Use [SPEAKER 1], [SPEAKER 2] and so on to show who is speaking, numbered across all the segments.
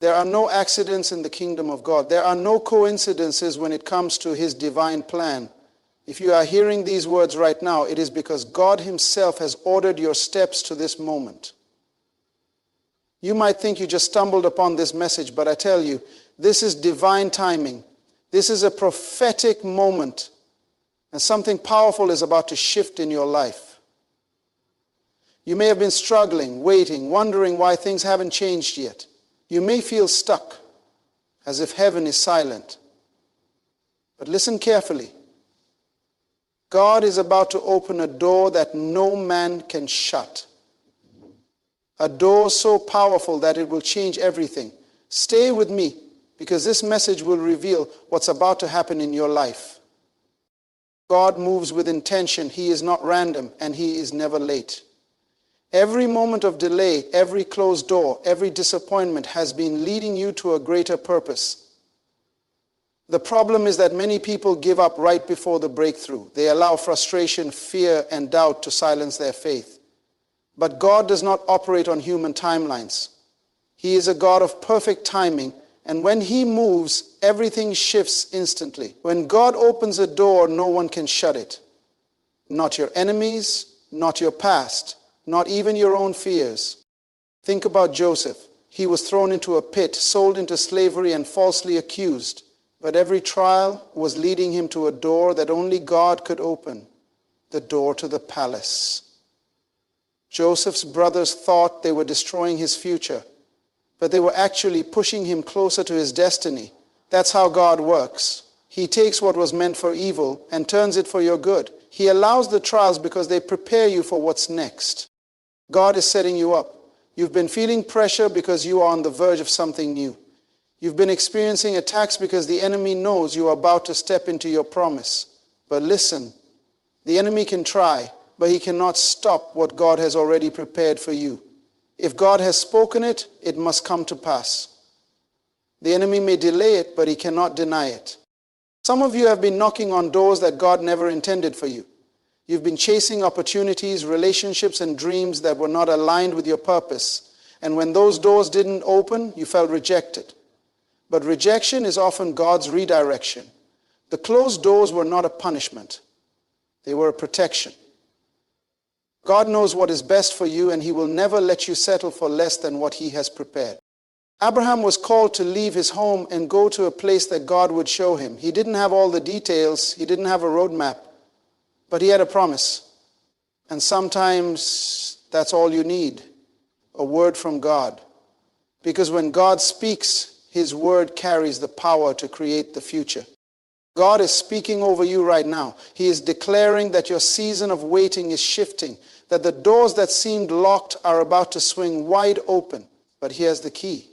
[SPEAKER 1] There are no accidents in the kingdom of God. There are no coincidences when it comes to His divine plan. If you are hearing these words right now, it is because God Himself has ordered your steps to this moment. You might think you just stumbled upon this message, but I tell you, this is divine timing. This is a prophetic moment, and something powerful is about to shift in your life. You may have been struggling, waiting, wondering why things haven't changed yet. You may feel stuck, as if heaven is silent. But listen carefully. God is about to open a door that no man can shut. A door so powerful that it will change everything. Stay with me, because this message will reveal what's about to happen in your life. God moves with intention. He is not random, and He is never late. Every moment of delay, every closed door, every disappointment has been leading you to a greater purpose. The problem is that many people give up right before the breakthrough. They allow frustration, fear, and doubt to silence their faith. But God does not operate on human timelines. He is a God of perfect timing, and when He moves, everything shifts instantly. When God opens a door, no one can shut it. Not your enemies, not your past, not even your own fears. Think about Joseph. He was thrown into a pit, sold into slavery, and falsely accused. But every trial was leading him to a door that only God could open, the door to the palace. Joseph's brothers thought they were destroying his future, but they were actually pushing him closer to his destiny. That's how God works. He takes what was meant for evil and turns it for your good. He allows the trials because they prepare you for what's next. God is setting you up. You've been feeling pressure because you are on the verge of something new. You've been experiencing attacks because the enemy knows you are about to step into your promise. But listen, the enemy can try, but he cannot stop what God has already prepared for you. If God has spoken it, it must come to pass. The enemy may delay it, but he cannot deny it. Some of you have been knocking on doors that God never intended for you. You've been chasing opportunities, relationships, and dreams that were not aligned with your purpose. And when those doors didn't open, you felt rejected. But rejection is often God's redirection. The closed doors were not a punishment. They were a protection. God knows what is best for you, and He will never let you settle for less than what He has prepared. Abraham was called to leave his home and go to a place that God would show him. He didn't have all the details. He didn't have a roadmap. But he had a promise. And sometimes that's all you need, a word from God. Because when God speaks, His word carries the power to create the future. God is speaking over you right now. He is declaring that your season of waiting is shifting, that the doors that seemed locked are about to swing wide open. But here's the key.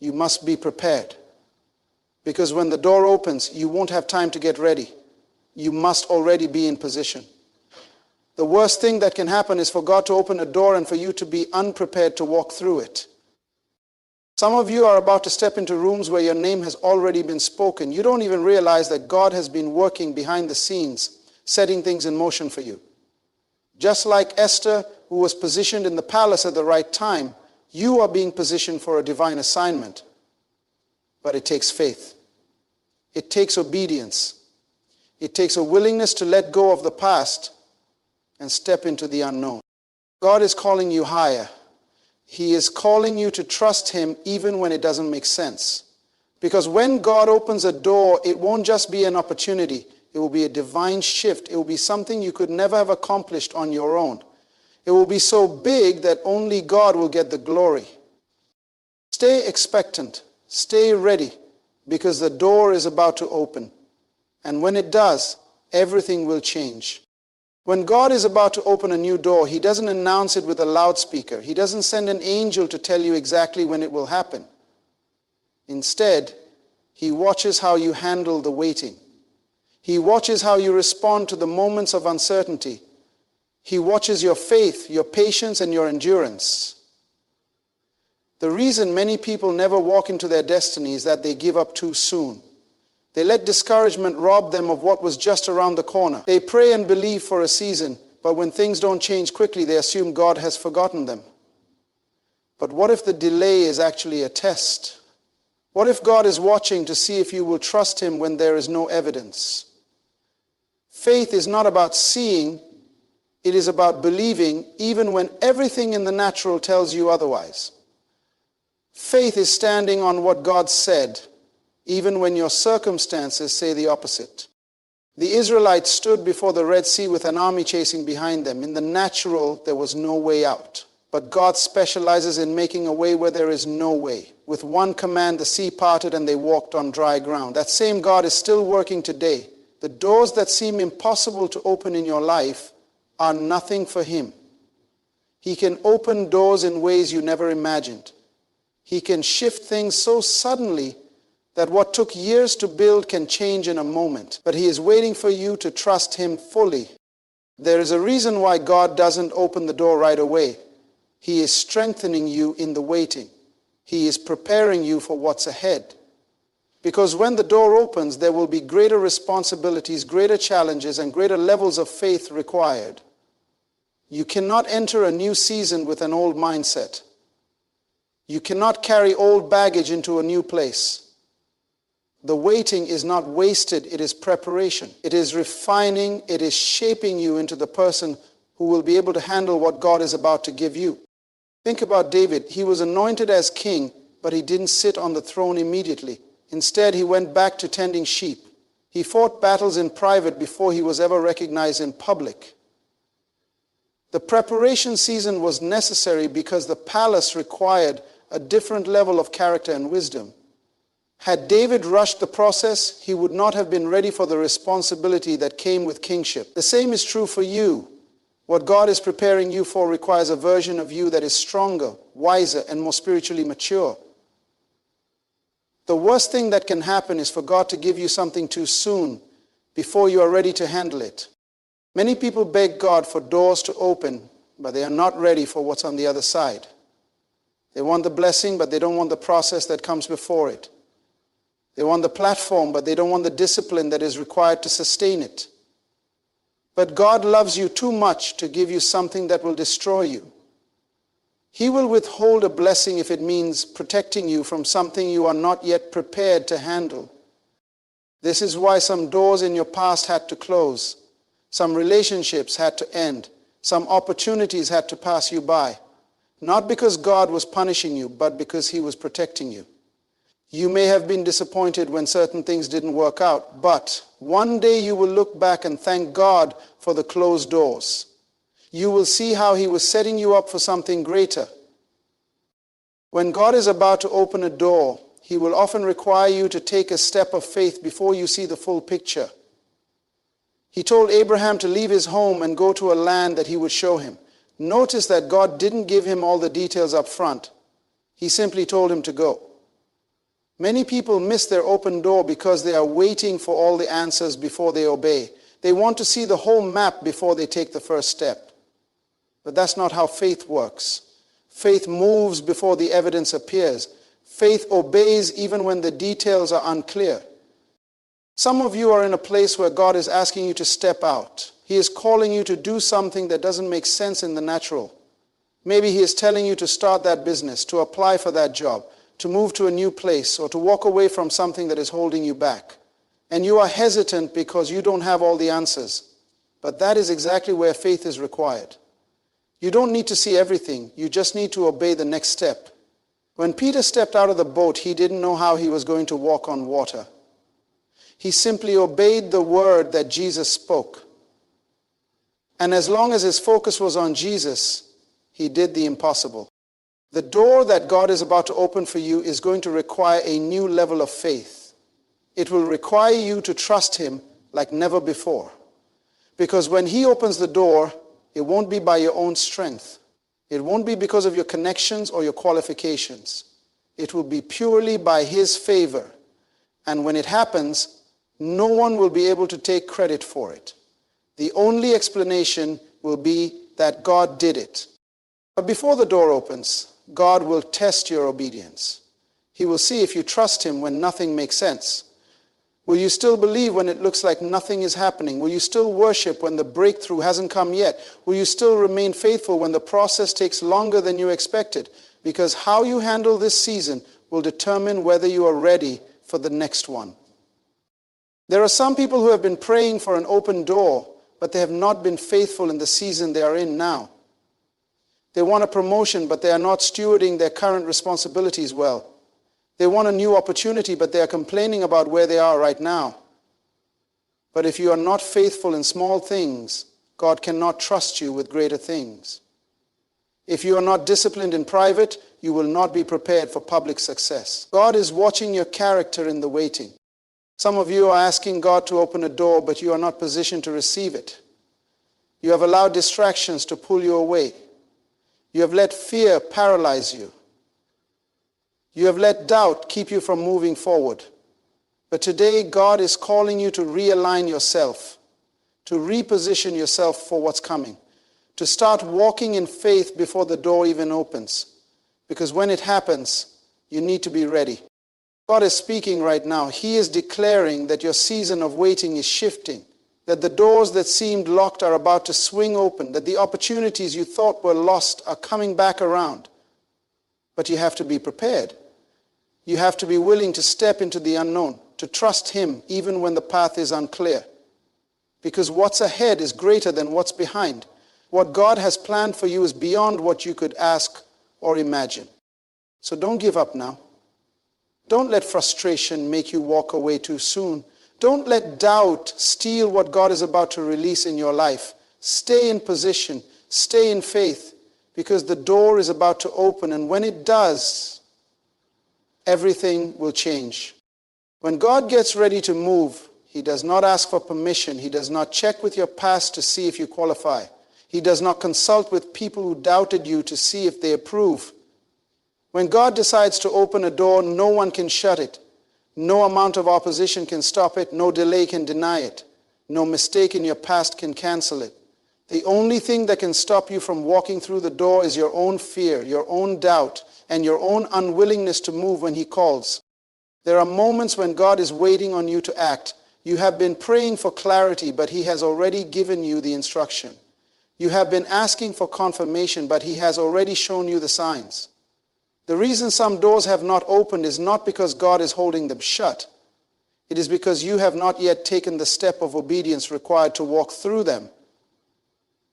[SPEAKER 1] You must be prepared. Because when the door opens, you won't have time to get ready. You must already be in position. The worst thing that can happen is for God to open a door and for you to be unprepared to walk through it. Some of you are about to step into rooms where your name has already been spoken. You don't even realize that God has been working behind the scenes, setting things in motion for you. Just like Esther, who was positioned in the palace at the right time, you are being positioned for a divine assignment. But it takes faith. It takes obedience. It takes a willingness to let go of the past and step into the unknown. God is calling you higher. He is calling you to trust Him even when it doesn't make sense. Because when God opens a door, it won't just be an opportunity. It will be a divine shift. It will be something you could never have accomplished on your own. It will be so big that only God will get the glory. Stay expectant. Stay ready, because the door is about to open. And when it does, everything will change. When God is about to open a new door, He doesn't announce it with a loudspeaker. He doesn't send an angel to tell you exactly when it will happen. Instead, He watches how you handle the waiting. He watches how you respond to the moments of uncertainty. He watches your faith, your patience, and your endurance. The reason many people never walk into their destiny is that they give up too soon. They let discouragement rob them of what was just around the corner. They pray and believe for a season, but when things don't change quickly, they assume God has forgotten them. But what if the delay is actually a test? What if God is watching to see if you will trust him when there is no evidence? Faith is not about seeing, it is about believing even when everything in the natural tells you otherwise. Faith is standing on what God said, even when your circumstances say the opposite. The Israelites stood before the Red Sea with an army chasing behind them. In the natural, there was no way out. But God specializes in making a way where there is no way. With one command, the sea parted and they walked on dry ground. That same God is still working today. The doors that seem impossible to open in your life are nothing for him. He can open doors in ways you never imagined. He can shift things so suddenly that what took years to build can change in a moment. But he is waiting for you to trust him fully. There is a reason why God doesn't open the door right away. He is strengthening you in the waiting. He is preparing you for what's ahead. Because when the door opens, there will be greater responsibilities, greater challenges, and greater levels of faith required. You cannot enter a new season with an old mindset. You cannot carry old baggage into a new place. The waiting is not wasted, it is preparation. It is refining, it is shaping you into the person who will be able to handle what God is about to give you. Think about David. He was anointed as king, but he didn't sit on the throne immediately. Instead, he went back to tending sheep. He fought battles in private before he was ever recognized in public. The preparation season was necessary because the palace required a different level of character and wisdom. Had David rushed the process, he would not have been ready for the responsibility that came with kingship. The same is true for you. What God is preparing you for requires a version of you that is stronger, wiser, and more spiritually mature. The worst thing that can happen is for God to give you something too soon before you are ready to handle it. Many people beg God for doors to open, but they are not ready for what's on the other side. They want the blessing, but they don't want the process that comes before it. They want the platform, but they don't want the discipline that is required to sustain it. But God loves you too much to give you something that will destroy you. He will withhold a blessing if it means protecting you from something you are not yet prepared to handle. This is why some doors in your past had to close. Some relationships had to end. Some opportunities had to pass you by. Not because God was punishing you, but because he was protecting you. You may have been disappointed when certain things didn't work out, but one day you will look back and thank God for the closed doors. You will see how he was setting you up for something greater. When God is about to open a door, he will often require you to take a step of faith before you see the full picture. He told Abraham to leave his home and go to a land that he would show him. Notice that God didn't give him all the details up front. He simply told him to go. Many people miss their open door because they are waiting for all the answers before they obey. They want to see the whole map before they take the first step. But that's not how faith works. Faith moves before the evidence appears. Faith obeys even when the details are unclear. Some of you are in a place where God is asking you to step out. He is calling you to do something that doesn't make sense in the natural. Maybe he is telling you to start that business, to apply for that job, to move to a new place, or to walk away from something that is holding you back. And you are hesitant because you don't have all the answers. But that is exactly where faith is required. You don't need to see everything. You just need to obey the next step. When Peter stepped out of the boat, he didn't know how he was going to walk on water. He simply obeyed the word that Jesus spoke. And as long as his focus was on Jesus, he did the impossible. The door that God is about to open for you is going to require a new level of faith. It will require you to trust him like never before. Because when he opens the door, it won't be by your own strength. It won't be because of your connections or your qualifications. It will be purely by his favor. And when it happens, no one will be able to take credit for it. The only explanation will be that God did it. But before the door opens, God will test your obedience. He will see if you trust him when nothing makes sense. Will you still believe when it looks like nothing is happening? Will you still worship when the breakthrough hasn't come yet? Will you still remain faithful when the process takes longer than you expected? because how you handle this season will determine whether you are ready for the next one. There are some people who have been praying for an open door, but they have not been faithful in the season they are in now. They want a promotion, but they are not stewarding their current responsibilities well. They want a new opportunity, but they are complaining about where they are right now. But if you are not faithful in small things, God cannot trust you with greater things. If you are not disciplined in private, you will not be prepared for public success. God is watching your character in the waiting. Some of you are asking God to open a door, but you are not positioned to receive it. You have allowed distractions to pull you away. You have let fear paralyze you. You have let doubt keep you from moving forward. But today, God is calling you to realign yourself, to reposition yourself for what's coming, to start walking in faith before the door even opens. Because when it happens, you need to be ready. God is speaking right now. He is declaring that your season of waiting is shifting, that the doors that seemed locked are about to swing open, that the opportunities you thought were lost are coming back around. But you have to be prepared. You have to be willing to step into the unknown, to trust Him even when the path is unclear. Because what's ahead is greater than what's behind. What God has planned for you is beyond what you could ask or imagine. So don't give up now. Don't let frustration make you walk away too soon. Don't let doubt steal what God is about to release in your life. Stay in position. Stay in faith, because the door is about to open, and when it does, everything will change. When God gets ready to move, He does not ask for permission. He does not check with your past to see if you qualify. He does not consult with people who doubted you to see if they approve. When God decides to open a door, no one can shut it. No amount of opposition can stop it. No delay can deny it. No mistake in your past can cancel it. The only thing that can stop you from walking through the door is your own fear, your own doubt, and your own unwillingness to move when He calls. There are moments when God is waiting on you to act. You have been praying for clarity, but He has already given you the instruction. You have been asking for confirmation, but He has already shown you the signs. The reason some doors have not opened is not because God is holding them shut. It is because you have not yet taken the step of obedience required to walk through them.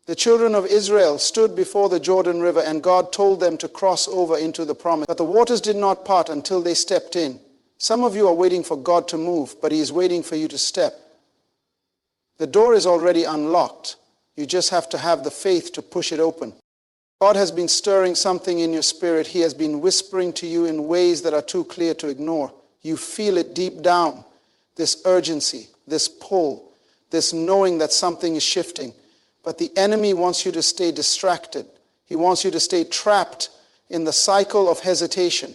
[SPEAKER 1] The children of Israel stood before the Jordan River, and God told them to cross over into the promise. But the waters did not part until they stepped in. Some of you are waiting for God to move, but He is waiting for you to step. The door is already unlocked. You just have to have the faith to push it open. God has been stirring something in your spirit. He has been whispering to you in ways that are too clear to ignore. You feel it deep down, this urgency, this pull, this knowing that something is shifting. But the enemy wants you to stay distracted. He wants you to stay trapped in the cycle of hesitation.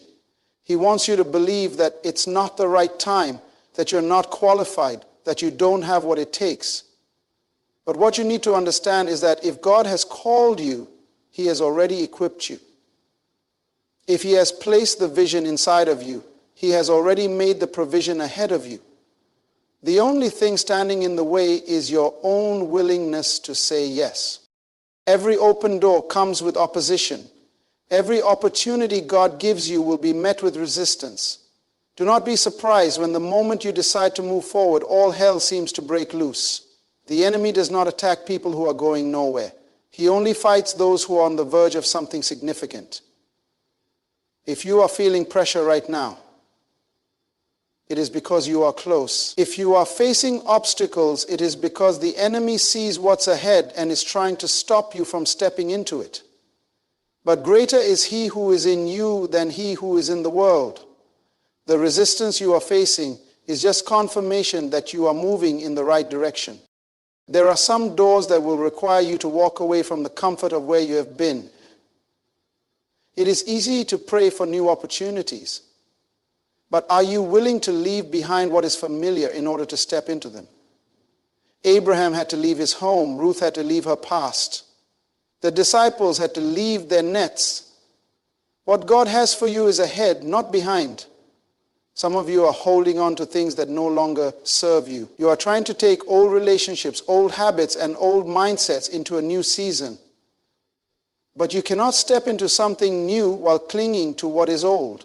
[SPEAKER 1] He wants you to believe that it's not the right time, that you're not qualified, that you don't have what it takes. But what you need to understand is that if God has called you, He has already equipped you. If He has placed the vision inside of you, He has already made the provision ahead of you. The only thing standing in the way is your own willingness to say yes. Every open door comes with opposition. Every opportunity God gives you will be met with resistance. Do not be surprised when the moment you decide to move forward, all hell seems to break loose. The enemy does not attack people who are going nowhere. He only fights those who are on the verge of something significant. If you are feeling pressure right now, it is because you are close. If you are facing obstacles, it is because the enemy sees what's ahead and is trying to stop you from stepping into it. But greater is He who is in you than he who is in the world. The resistance you are facing is just confirmation that you are moving in the right direction. There are some doors that will require you to walk away from the comfort of where you have been. It is easy to pray for new opportunities, but are you willing to leave behind what is familiar in order to step into them? Abraham had to leave his home. Ruth had to leave her past. The disciples had to leave their nets. What God has for you is ahead, not behind. Some of you are holding on to things that no longer serve you. You are trying to take old relationships, old habits, and old mindsets into a new season. But you cannot step into something new while clinging to what is old.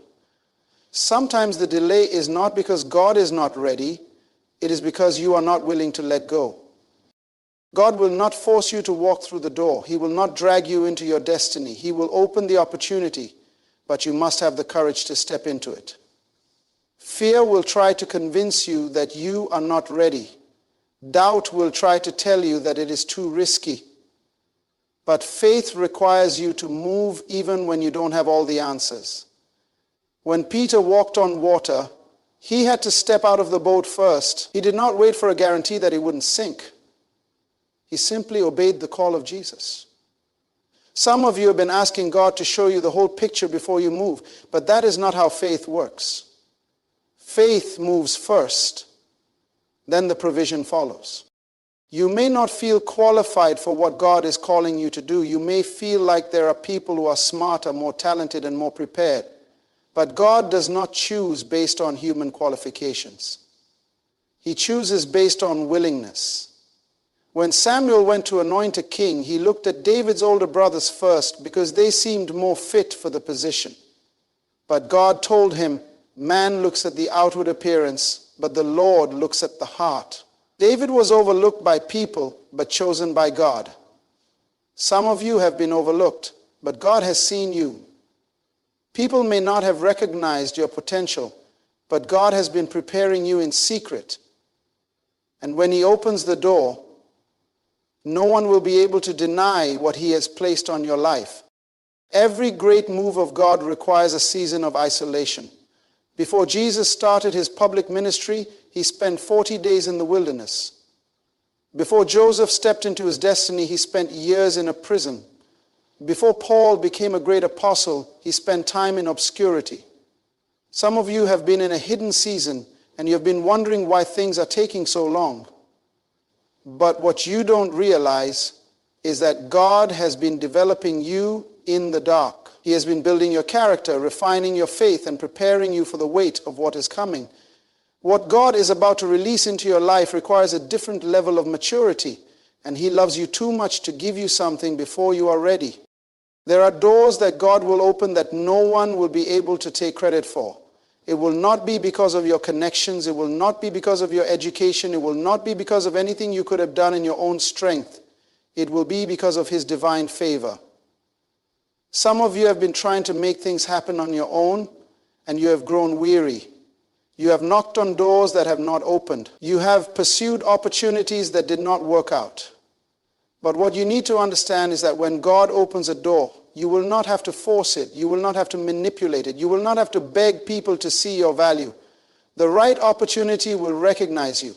[SPEAKER 1] Sometimes the delay is not because God is not ready, it is because you are not willing to let go. God will not force you to walk through the door. He will not drag you into your destiny. He will open the opportunity, but you must have the courage to step into it. Fear will try to convince you that you are not ready. Doubt will try to tell you that it is too risky. But faith requires you to move even when you don't have all the answers. When Peter walked on water, he had to step out of the boat first. He did not wait for a guarantee that he wouldn't sink. He simply obeyed the call of Jesus. Some of you have been asking God to show you the whole picture before you move, but that is not how faith works. Faith moves first, then the provision follows. You may not feel qualified for what God is calling you to do. You may feel like there are people who are smarter, more talented, and more prepared. But God does not choose based on human qualifications. He chooses based on willingness. When Samuel went to anoint a king, he looked at David's older brothers first because they seemed more fit for the position. But God told him, man looks at the outward appearance, but the Lord looks at the heart. David was overlooked by people, but chosen by God. Some of you have been overlooked, but God has seen you. People may not have recognized your potential, but God has been preparing you in secret. And when He opens the door, no one will be able to deny what He has placed on your life. Every great move of God requires a season of isolation. Before Jesus started His public ministry, He spent 40 days in the wilderness. Before Joseph stepped into his destiny, he spent years in a prison. Before Paul became a great apostle, he spent time in obscurity. Some of you have been in a hidden season, and you have been wondering why things are taking so long. But what you don't realize is that God has been developing you in the dark. He has been building your character, refining your faith, and preparing you for the weight of what is coming. What God is about to release into your life requires a different level of maturity, and He loves you too much to give you something before you are ready. There are doors that God will open that no one will be able to take credit for. It will not be because of your connections. It will not be because of your education. It will not be because of anything you could have done in your own strength. It will be because of His divine favor. Some of you have been trying to make things happen on your own, and you have grown weary. You have knocked on doors that have not opened. You have pursued opportunities that did not work out. But what you need to understand is that when God opens a door, you will not have to force it. You will not have to manipulate it. You will not have to beg people to see your value. The right opportunity will recognize you.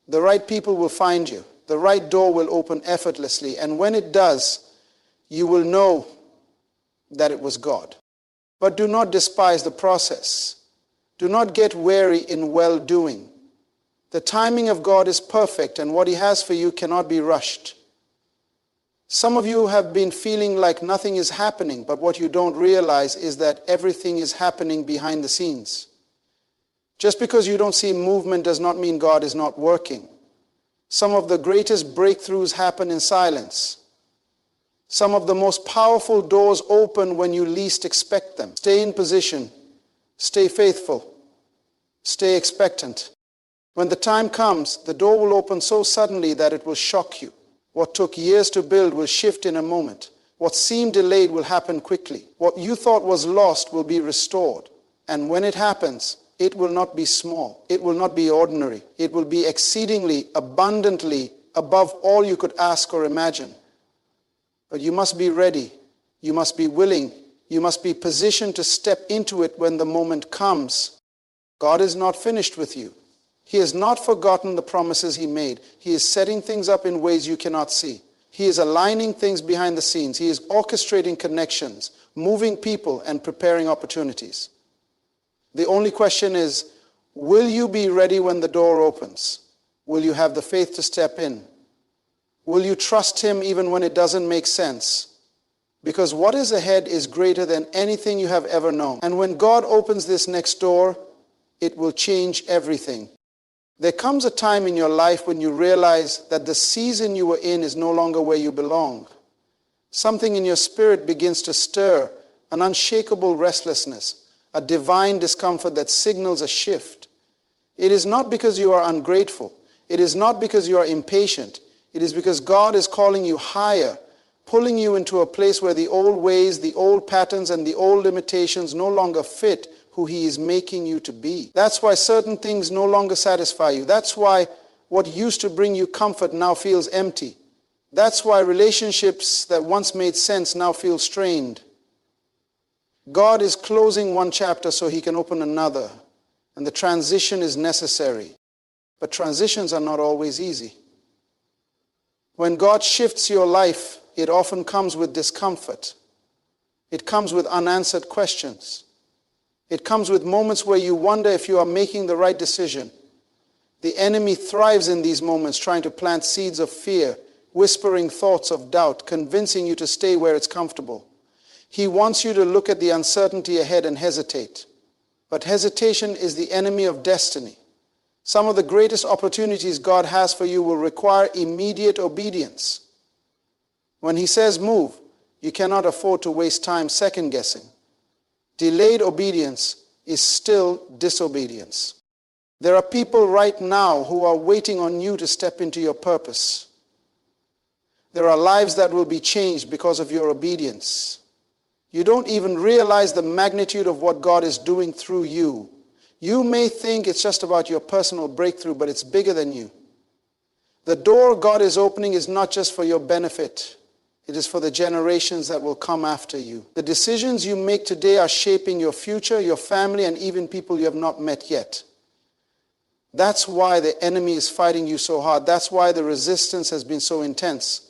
[SPEAKER 1] The right people will find you. The right door will open effortlessly. And when it does, you will know that it was God. But do not despise the process. Do not get weary in well-doing. The timing of God is perfect, and what He has for you cannot be rushed. Some of you have been feeling like nothing is happening, but what you don't realize is that everything is happening behind the scenes. Just because you don't see movement does not mean God is not working. Some of the greatest breakthroughs happen in silence. Some of the most powerful doors open when you least expect them. Stay in position. Stay faithful. Stay expectant. When the time comes, the door will open so suddenly that it will shock you. What took years to build will shift in a moment. What seemed delayed will happen quickly. What you thought was lost will be restored. And when it happens, it will not be small. It will not be ordinary. It will be exceedingly, abundantly, above all you could ask or imagine. But you must be ready. You must be willing. You must be positioned to step into it when the moment comes. God is not finished with you. He has not forgotten the promises He made. He is setting things up in ways you cannot see. He is aligning things behind the scenes. He is orchestrating connections, moving people, and preparing opportunities. The only question is, will you be ready when the door opens? Will you have the faith to step in? Will you trust Him even when it doesn't make sense? Because what is ahead is greater than anything you have ever known. And when God opens this next door, it will change everything. There comes a time in your life when you realize that the season you were in is no longer where you belong. Something in your spirit begins to stir, an unshakable restlessness, a divine discomfort that signals a shift. It is not because you are ungrateful. It is not because you are impatient. It is because God is calling you higher, pulling you into a place where the old ways, the old patterns, and the old limitations no longer fit who He is making you to be. That's why certain things no longer satisfy you. That's why what used to bring you comfort now feels empty. That's why relationships that once made sense now feel strained. God is closing one chapter so He can open another, and the transition is necessary. But transitions are not always easy. When God shifts your life, it often comes with discomfort. It comes with unanswered questions. It comes with moments where you wonder if you are making the right decision. The enemy thrives in these moments, trying to plant seeds of fear, whispering thoughts of doubt, convincing you to stay where it's comfortable. He wants you to look at the uncertainty ahead and hesitate. But hesitation is the enemy of destiny. Some of the greatest opportunities God has for you will require immediate obedience. When He says move, you cannot afford to waste time second-guessing. Delayed obedience is still disobedience. There are people right now who are waiting on you to step into your purpose. There are lives that will be changed because of your obedience. You don't even realize the magnitude of what God is doing through you. You may think it's just about your personal breakthrough, but it's bigger than you. The door God is opening is not just for your benefit. It is for the generations that will come after you. The decisions you make today are shaping your future, your family, and even people you have not met yet. That's why the enemy is fighting you so hard. That's why the resistance has been so intense.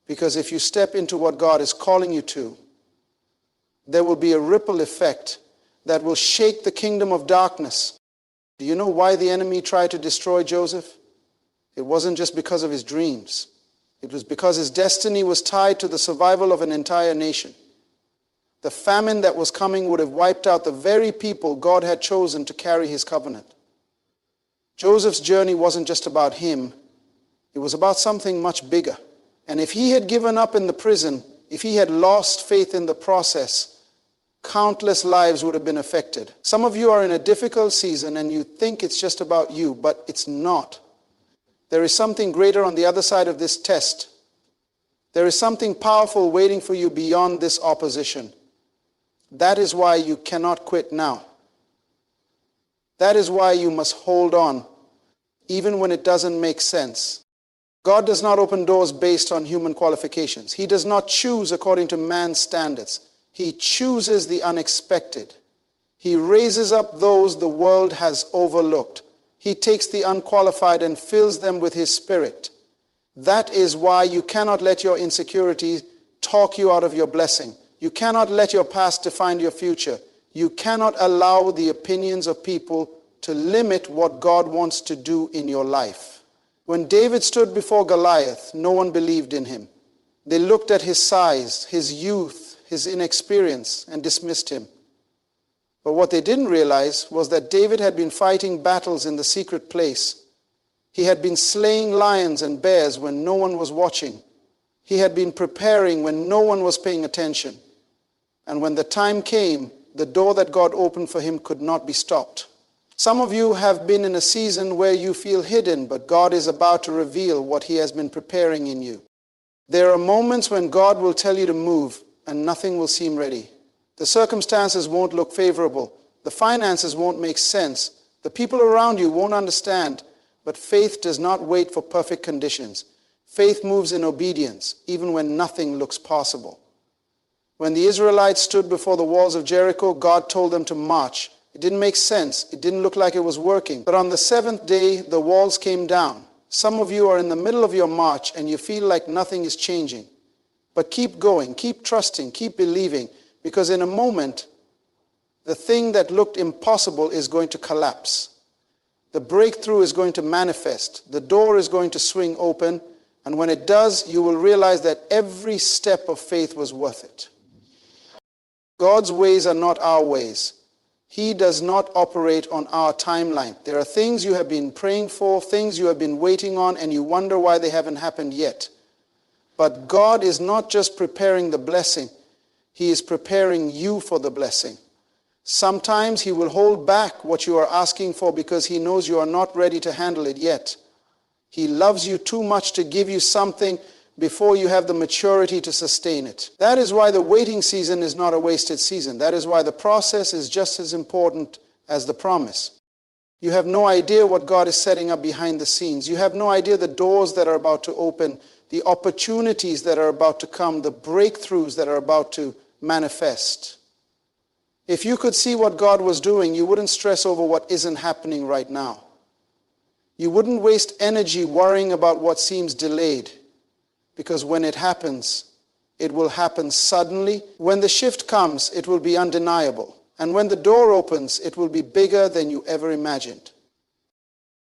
[SPEAKER 1] Because if you step into what God is calling you to, there will be a ripple effect that will shake the kingdom of darkness. Do you know why the enemy tried to destroy Joseph? It wasn't just because of his dreams. It was because his destiny was tied to the survival of an entire nation. The famine that was coming would have wiped out the very people God had chosen to carry His covenant. Joseph's journey wasn't just about him. It was about something much bigger. And if he had given up in the prison, if he had lost faith in the process, countless lives would have been affected. Some of you are in a difficult season and you think it's just about you, but it's not. There is something greater on the other side of this test. There is something powerful waiting for you beyond this opposition. That is why you cannot quit now. That is why you must hold on, even when it doesn't make sense. God does not open doors based on human qualifications. He does not choose according to man's standards. He chooses the unexpected. He raises up those the world has overlooked. He takes the unqualified and fills them with His Spirit. That is why you cannot let your insecurity talk you out of your blessing. You cannot let your past define your future. You cannot allow the opinions of people to limit what God wants to do in your life. When David stood before Goliath, no one believed in him. They looked at his size, his youth, his inexperience, and dismissed him. But what they didn't realize was that David had been fighting battles in the secret place. He had been slaying lions and bears when no one was watching. He had been preparing when no one was paying attention. And when the time came, the door that God opened for him could not be stopped. Some of you have been in a season where you feel hidden, but God is about to reveal what He has been preparing in you. There are moments when God will tell you to move, and nothing will seem ready. The circumstances won't look favorable. The finances won't make sense. The people around you won't understand. But faith does not wait for perfect conditions. Faith moves in obedience, even when nothing looks possible. When the Israelites stood before the walls of Jericho, God told them to march. It didn't make sense. It didn't look like it was working. But on the seventh day, the walls came down. Some of you are in the middle of your march and you feel like nothing is changing. But keep going, keep trusting, keep believing, because in a moment, the thing that looked impossible is going to collapse. The breakthrough is going to manifest. The door is going to swing open. And when it does, you will realize that every step of faith was worth it. God's ways are not our ways. He does not operate on our timeline. There are things you have been praying for, things you have been waiting on, and you wonder why they haven't happened yet. But God is not just preparing the blessing, He is preparing you for the blessing. Sometimes He will hold back what you are asking for because He knows you are not ready to handle it yet. He loves you too much to give you something before you have the maturity to sustain it. That is why the waiting season is not a wasted season. That is why the process is just as important as the promise. You have no idea what God is setting up behind the scenes. You have no idea the doors that are about to open, the opportunities that are about to come, the breakthroughs that are about to manifest. If you could see what God was doing, you wouldn't stress over what isn't happening right now. You wouldn't waste energy worrying about what seems delayed, because when it happens, it will happen suddenly. When the shift comes, it will be undeniable. And when the door opens, it will be bigger than you ever imagined.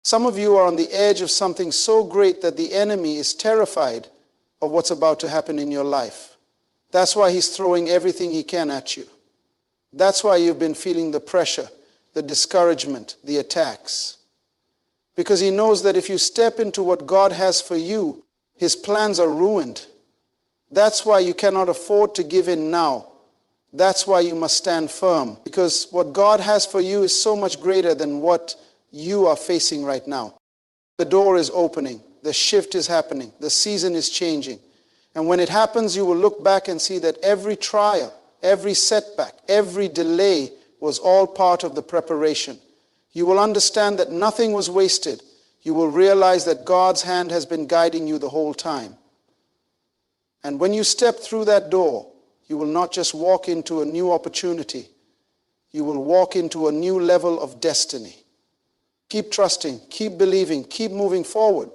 [SPEAKER 1] Some of you are on the edge of something so great that the enemy is terrified of what's about to happen in your life. That's why he's throwing everything he can at you. That's why you've been feeling the pressure, the discouragement, the attacks. Because he knows that if you step into what God has for you, His plans are ruined. That's why you cannot afford to give in now. That's why you must stand firm. Because what God has for you is so much greater than what you are facing right now. The door is opening. The shift is happening. The season is changing. And when it happens, you will look back and see that every trial, every setback, every delay was all part of the preparation. You will understand that nothing was wasted. You will realize that God's hand has been guiding you the whole time. And when you step through that door, you will not just walk into a new opportunity. You will walk into a new level of destiny. Keep trusting, keep believing, keep moving forward.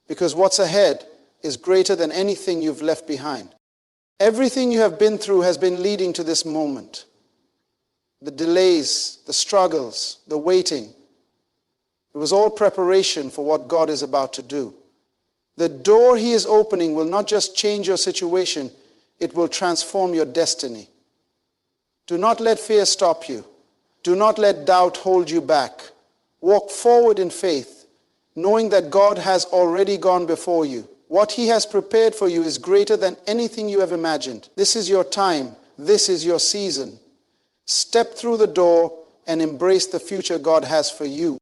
[SPEAKER 1] Because what's ahead is greater than anything you've left behind. Everything you have been through has been leading to this moment. The delays, the struggles, the waiting. It was all preparation for what God is about to do. The door He is opening will not just change your situation, it will transform your destiny. Do not let fear stop you. Do not let doubt hold you back. Walk forward in faith, knowing that God has already gone before you. What He has prepared for you is greater than anything you have imagined. This is your time. This is your season. Step through the door and embrace the future God has for you.